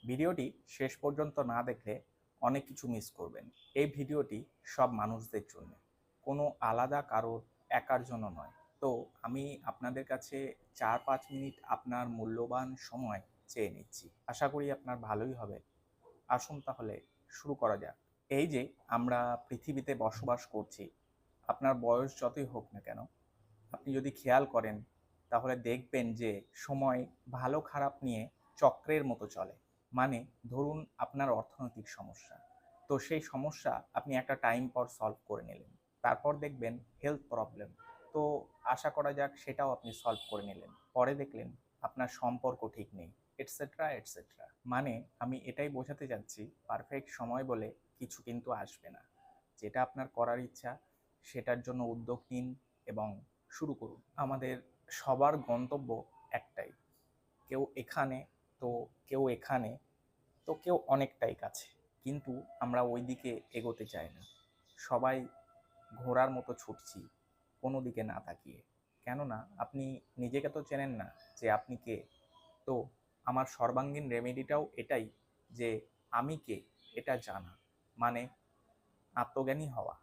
ভিডিওটি শেষ পর্যন্ত না দেখলে অনেক কিছু মিস করবেন। এই ভিডিওটি সব মানুষদের জন্য, কোনো আলাদা কারোর একার জন্য নয়। তো আমি আপনাদের কাছে 4-5 মিনিট আপনার মূল্যবান সময় চেয়ে নিচ্ছি। আশা করি আপনার ভালোই হবে। আসুন তাহলে শুরু করা যাক। এই যে আমরা পৃথিবীতে বসবাস করছি, আপনার বয়স যতই হোক না কেন, আপনি যদি খেয়াল করেন তাহলে দেখবেন যে সময় ভালো খারাপ নিয়ে চক্রের মতো চলে। মানে ধরুন আপনার অর্থনৈতিক সমস্যা, তো সেই সমস্যা আপনি একটা টাইম পর সলভ করে নিলেন। তারপর দেখবেন হেলথ প্রবলেম, তো আশা করা যাক সেটাও আপনি সলভ করে নিলেন। পরে দেখলেন আপনার সম্পর্ক ঠিক নেই, এটসেট্রা এটসেট্রা। মানে আমি এটাই বোঝাতে চাচ্ছি, পারফেক্ট সময় বলে কিছু কিন্তু আসবে না। যেটা আপনার করার ইচ্ছা সেটার জন্য উদ্যোগ নিন এবং শুরু করুন। আমাদের সবার গন্তব্য একটাই, কেউ এখানে, তো কেউ এখানে, তো কেউ অনেকটাই কাছে, কিন্তু আমরা ওই দিকে এগোতে চাই না। সবাই ঘোড়ার মতো ছুটছি কোনো দিকে না তাকিয়ে। কেননা আপনি নিজেকে তো চেনেন না যে আপনি কে। তো আমার সর্বাঙ্গীন রেমেডিটাও এটাই যে আমি কে এটা জানা, মানে আত্মজ্ঞানী হওয়া।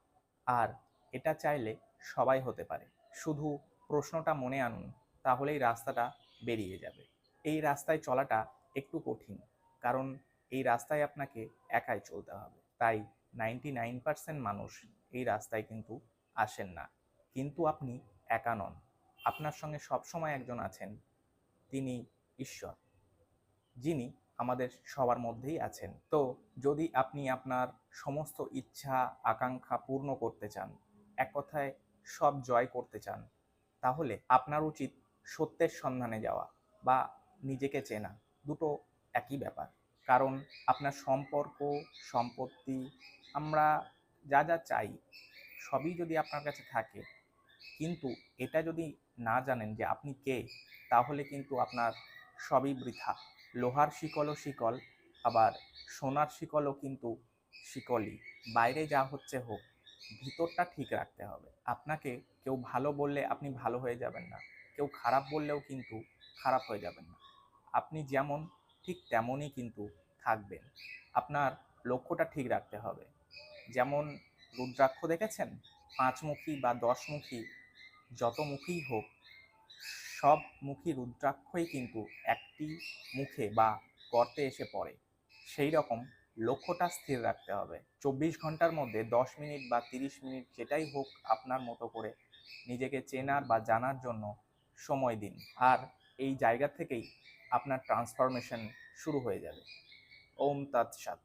আর এটা চাইলে সবাই হতে পারে। শুধু প্রশ্নটা মনে আনুন, তাহলেই রাস্তাটা বেরিয়ে যাবে। এই রাস্তায় চলাটা একটু কঠিন, কারণ এই রাস্তায় আপনাকে একাই চলতে হবে। তাই 99% মানুষ এই রাস্তায় কিন্তু আসেন না। কিন্তু আপনি একা নন, আপনার সঙ্গে সবসময় একজন আছেন, তিনি ঈশ্বর, যিনি আমাদের সবার মধ্যেই আছেন। তো যদি আপনি আপনার সমস্ত ইচ্ছা আকাঙ্ক্ষা পূর্ণ করতে চান, এক কথায় সব জয় করতে চান, তাহলে আপনার উচিত সত্যের সন্ধানে যাওয়া বা নিজেকে চেনা। দুটো একই ব্যাপার। কারণ আপনার সম্পর্ক, সম্পত্তি, আমরা যা যা চাই সবই যদি আপনার কাছে থাকে, কিন্তু এটা যদি না জানেন যে আপনি কে, তাহলে কিন্তু আপনার সবই বৃথা। লোহার শিকলও শিকল, আবার সোনার শিকলও কিন্তু শিকলই। বাইরে যা হচ্ছে হোক, ভিতরটা ঠিক রাখতে হবে। আপনাকে কেউ ভালো বললে আপনি ভালো হয়ে যাবেন না, কেউ খারাপ বললেও কিন্তু খারাপ হয়ে যাবেন না। আপনি যেমন ঠিক তেমনই কিন্তু থাকবেন। আপনার লক্ষ্যটা ঠিক রাখতে হবে। যেমন রুদ্রাক্ষ দেখেছেন, 5 মুখী বা 10 মুখী, যত মুখেই হোক, সব মুখী রুদ্রাক্ষই কিন্তু একটি মুখে বা গর্তে এসে পড়ে। সেই রকম লক্ষ্যটা স্থির রাখতে হবে। 24 ঘন্টার মধ্যে 10 মিনিট বা 30 মিনিট, যেটাই হোক, আপনার মতো করে নিজেকে চেনার বা জানার জন্য সময় দিন। আর এই জায়গা থেকেই আপনার ট্রান্সফরমেশন শুরু হয়ে যাবে। ওম তৎসৎ।